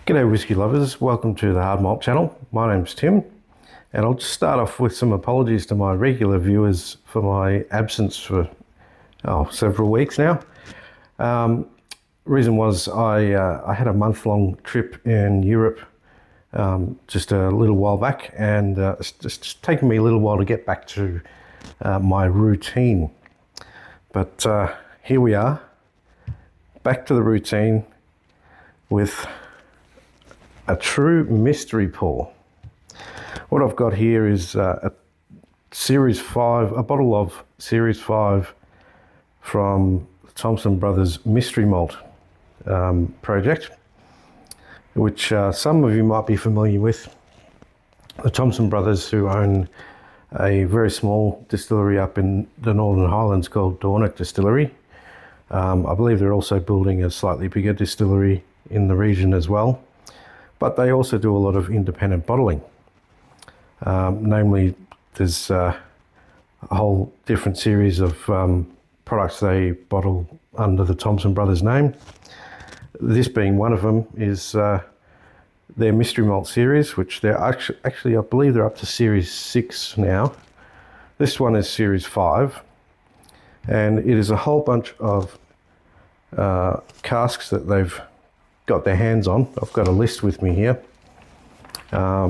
G'day whiskey lovers, welcome to the Hard Malt channel. My name's Tim, and I'll just start off with some apologies to my regular viewers for my absence for several weeks now. Reason was I had a month-long trip in Europe just a little while back, and it's just taken me a little while to get back to my routine. But here we are, back to the routine with a true mystery pour. What I've got here is a bottle of Series 5 from Thompson Brothers Mystery Malt project, which some of you might be familiar with. The Thompson Brothers, who own a very small distillery up in the Northern Highlands called Dornoch Distillery. I believe they're also building a slightly bigger distillery in the region as well. But they also do a lot of independent bottling. Namely, there's a whole different series of products they bottle under the Thompson Brothers name. This being one of them is their Mystery Malt series, which they're actually I believe they're up to Series 6 now. This one is Series 5, and it is a whole bunch of casks that they've got their hands on. I've got a list with me here,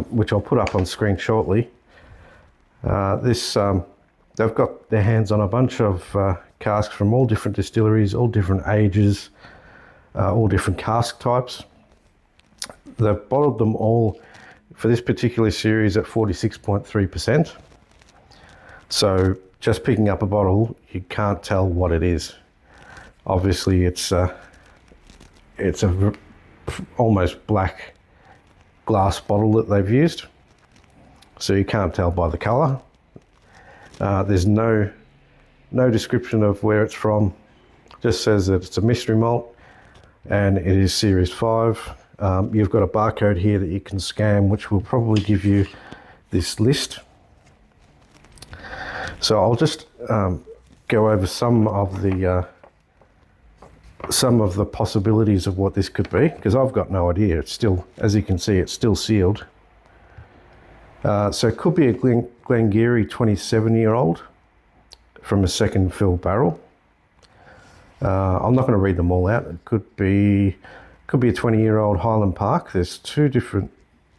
which I'll put up on screen shortly. They've got their hands on a bunch of casks from all different distilleries, all different ages, all different cask types. They've bottled them all for this particular series at 46.3%. So just picking up a bottle, you can't tell what it is. Obviously, it's a almost black glass bottle that they've used, so you can't tell by the color. There's no description of where it's from. Just says that it's a mystery malt and it is Series 5. You've got a barcode here that you can scan, which will probably give you this list. So I'll just go over some of the possibilities of what this could be, because I've got no idea. It's still, as you can see, it's still sealed. So it could be a Glengarry 27-year-old from a second fill barrel. I'm not going to read them all out. It could be a 20-year-old Highland Park. There's two different,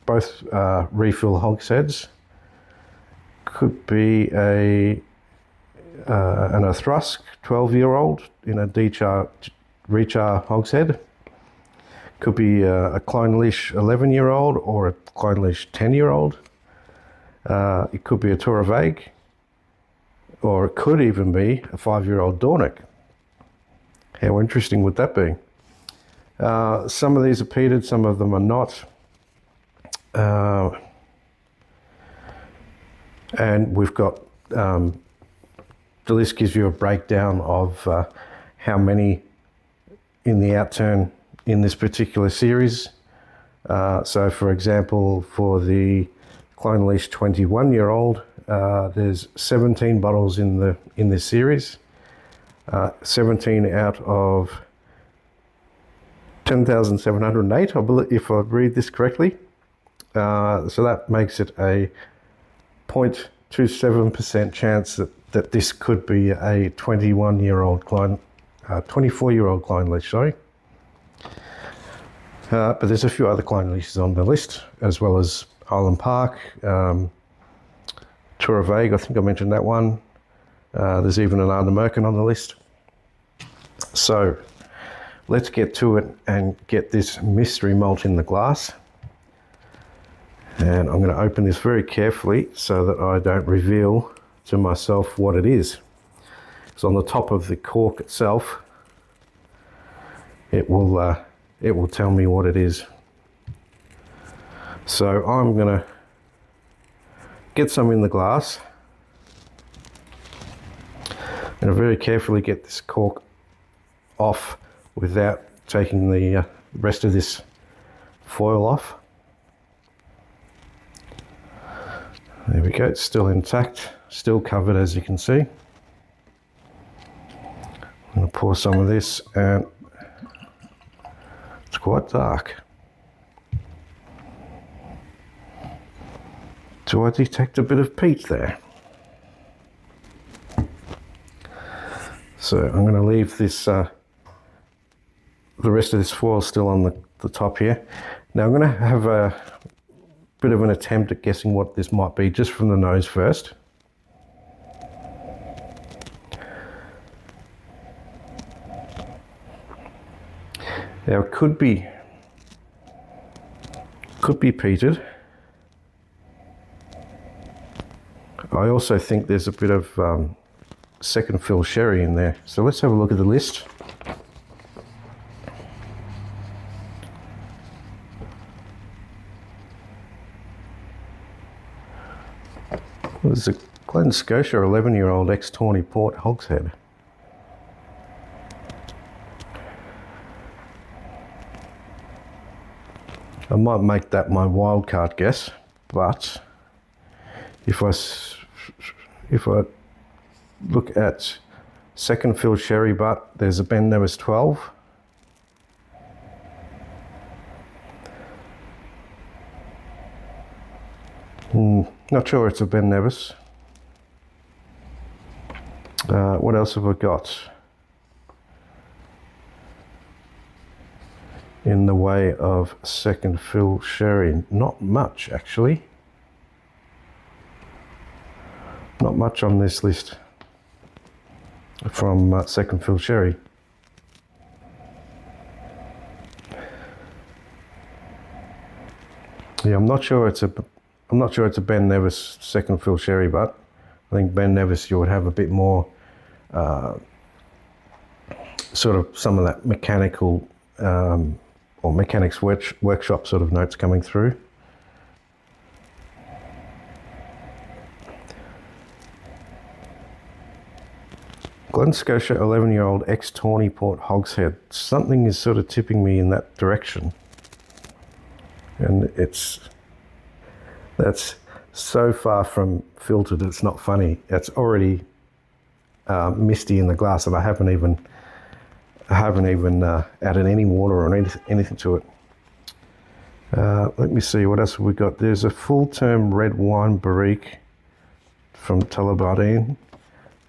both refill hogsheads. Could be an Thrusk 12-year-old in a Rechar hogshead. Could be a Clynelish 11-year-old or a Clynelish 10-year-old. It could be a Toravaig, or it could even be a 5-year-old Dornoch. How interesting would that be? Some of these are peated, some of them are not. And we've got, the list gives you a breakdown of how many in the outturn in this particular series. So for example, for the Clynelish 21-year-old, there's 17 bottles in this series. 17 out of 10,708, I believe, if I read this correctly. So that makes it a 0.27% chance that this could be a 24-year-old Clynelish, sorry. But there's a few other Clynelishes on the list, as well as Highland Park, Toravaig, I think I mentioned that one. There's even an Ardnamurchan on the list. So let's get to it and get this mystery malt in the glass. And I'm going to open this very carefully so that I don't reveal to myself what it is. So on the top of the cork itself, it will tell me what it is. So I'm going to get some in the glass. I'm going to very carefully get this cork off without taking the rest of this foil off. There we go, it's still intact, still covered, as you can see. I'm going to pour some of this, and it's quite dark. Do I detect a bit of peat there? So I'm going to leave this, the rest of this foil still on the top here. Now I'm going to have a bit of an attempt at guessing what this might be, just from the nose first. Now it could be peated. I also think there's a bit of second fill sherry in there. So let's have a look at the list. There's a Glen Scotia 11-year-old ex-Tawny Port hogshead. I might make that my wildcard guess, but if I look at second fill sherry butt, there's a Ben Nevis 12. Not sure it's a Ben Nevis. What else have I got in the way of second fill sherry? Not much, actually. Not much on this list from second fill sherry. Yeah, I'm not sure it's a Ben Nevis second fill sherry, but I think Ben Nevis you would have a bit more sort of some of that mechanical or mechanics workshop sort of notes coming through. Glen Scotia 11-year-old ex-Tawny Port hogshead. Something is sort of tipping me in that direction. And that's so far from filtered, it's not funny. It's already misty in the glass, and I haven't even added any water or anything to it. Let me see, what else have we got? There's a full-term red wine barrique from Tullibardine.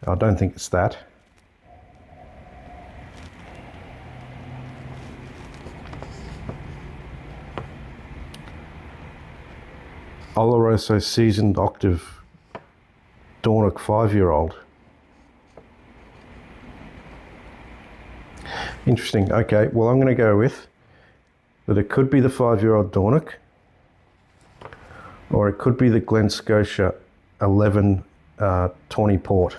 I don't think it's that. Oloroso seasoned octave Dornoch 5-year-old. Interesting. Okay, well, I'm going to go with that it could be the 5-year-old Dornoch, or it could be the Glen Scotia 11 Tawny Port.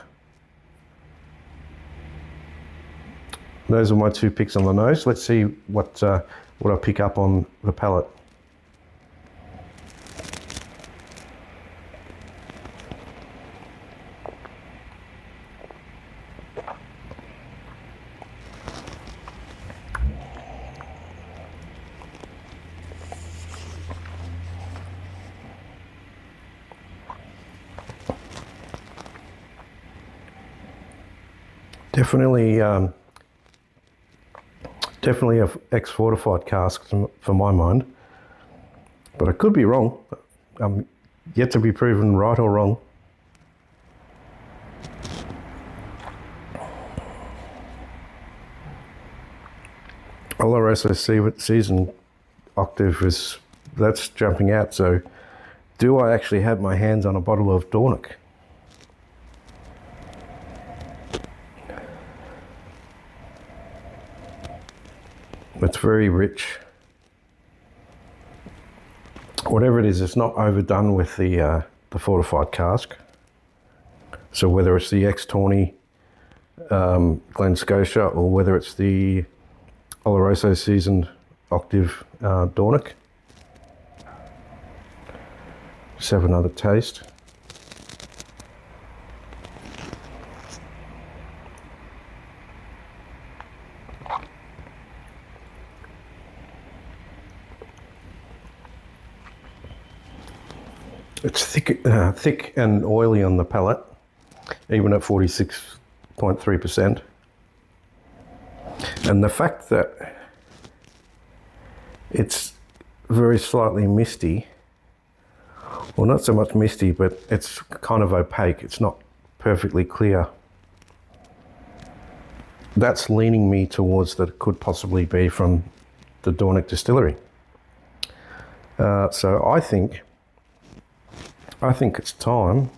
Those are my two picks on the nose. Let's see what I pick up on the palate. Definitely a ex-fortified cask for my mind, but I could be wrong. I'm yet to be proven right or wrong. Oloroso seasoned octave that's jumping out. So, do I actually have my hands on a bottle of Dornoch? It's very rich. Whatever it is, it's not overdone with the fortified cask. So whether it's the ex-Tawny Glen Scotia or whether it's the Oloroso seasoned octave Dornoch. Just have another taste. It's thick and oily on the palate, even at 46.3%. And the fact that it's very slightly misty, well, not so much misty, but it's kind of opaque. It's not perfectly clear. That's leaning me towards that it could possibly be from the Dornick distillery. So I think it's time.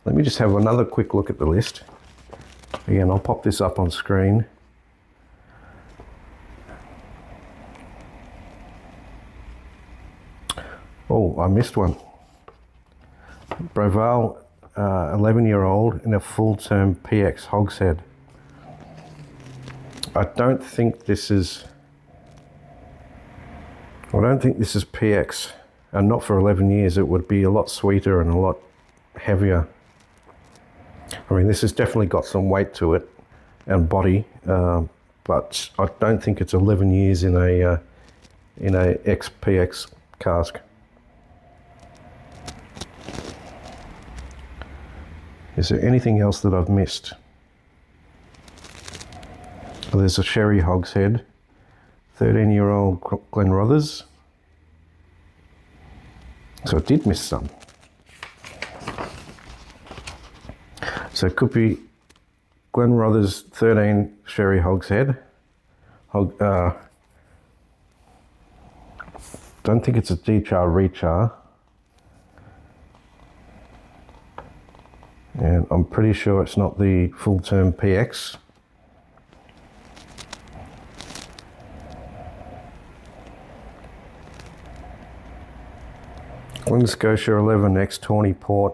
Let me just have another quick look at the list. Again, I'll pop this up on screen. Oh, I missed one. Breval, 11-year-old in a full-term PX hogshead. I don't think this is PX, and not for 11 years. It would be a lot sweeter and a lot heavier. I mean, this has definitely got some weight to it and body, but I don't think it's 11 years in a XPX cask. Is there anything else that I've missed? Well, there's a sherry hogshead, 13-year-old Glenrothes. So I did miss some. So it could be Glenrothes 13 sherry hogshead. Don't think it's a D-char rechar. And I'm pretty sure it's not the full-term PX. Glen Scotia 11X Tawny Port.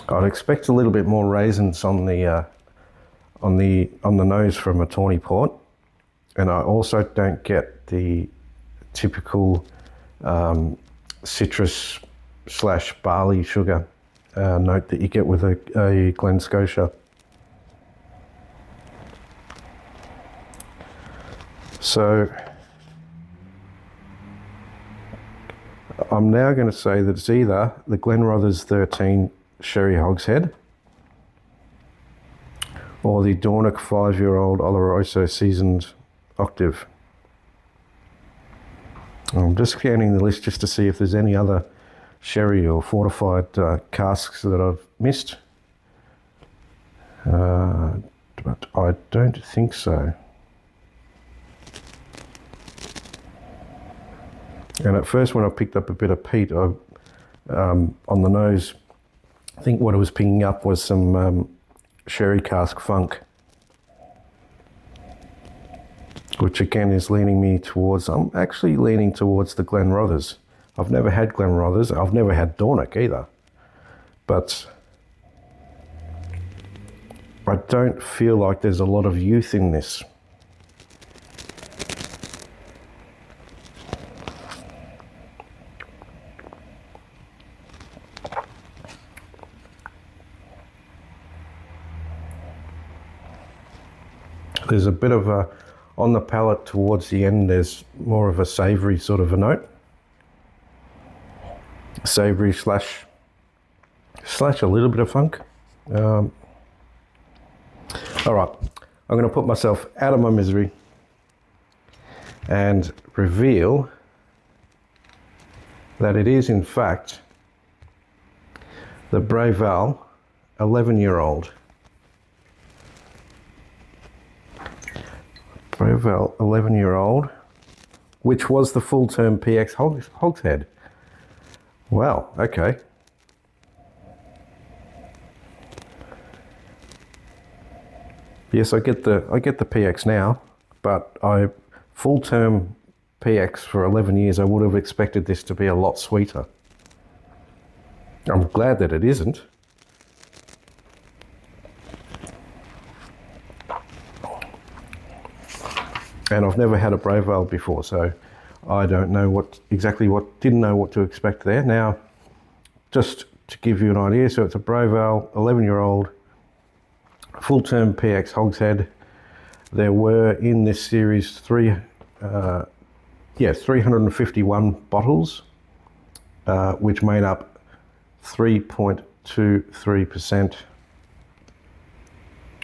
I'd expect a little bit more raisins on the nose from a Tawny Port, and I also don't get the typical citrus / barley sugar note that you get with a Glen Scotia. So I'm now going to say that it's either the Glenrothes 13 sherry hogshead or the Dornick 5-year-old Oloroso seasoned octave. I'm just scanning the list just to see if there's any other sherry or fortified casks that I've missed, but I don't think so. And at first, when I picked up a bit of peat on the nose, I think what I was picking up was some sherry cask funk, which again is leaning me towards, I'm actually leaning towards the Glenrothes. I've never had Glenrothes, I've never had Dornick either, but I don't feel like there's a lot of youth in this. There's a bit of a, on the palate towards the end, there's more of a savoury sort of a note. Savoury slash a little bit of funk. All right, I'm going to put myself out of my misery and reveal that it is in fact the Breval 11-year-old. Breval 11-year-old, which was the full-term PX hogshead. Wow, okay. Yes, I get the PX now, but full-term PX for 11 years, I would have expected this to be a lot sweeter. I'm glad that it isn't. And I've never had a Breval before, so I don't know didn't know what to expect there. Now, just to give you an idea, so it's a Breval 11-year-old full-term PX hogshead. There were in this series 351 bottles, which made up 3.23%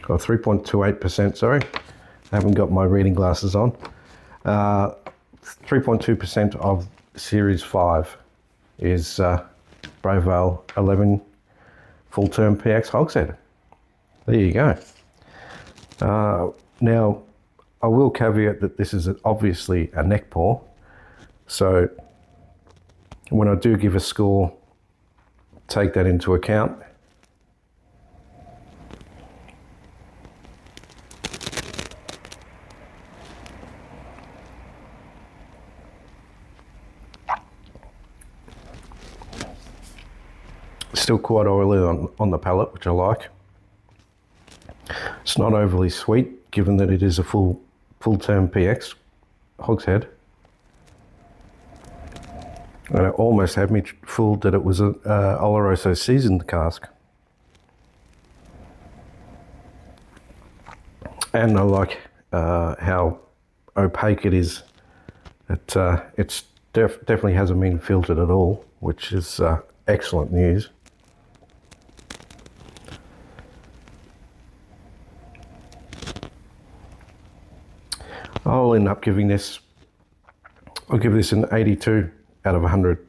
or 3.28%, sorry. I haven't got my reading glasses on. 3.2% of Series 5 is Brave Ale 11 full term PX hogshead. There you go. Now, I will caveat that this is obviously a neck pour, so when I do give a score, take that into account. Still quite oily on the palate, which I like. It's not overly sweet, given that it is a full term PX hogshead. And it almost had me fooled that it was a Oloroso seasoned cask. And I like how opaque it is. It definitely hasn't been filtered at all, which is excellent news. I'll end up giving this, I'll give this an 82 out of 100.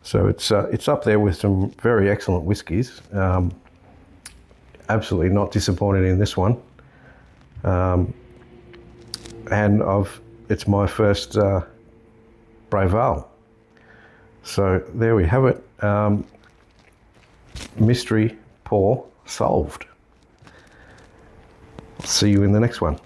So it's up there with some very excellent whiskies. Absolutely not disappointed in this one. And it's my first Brave Ale. So there we have it. Mystery pour solved. See you in the next one.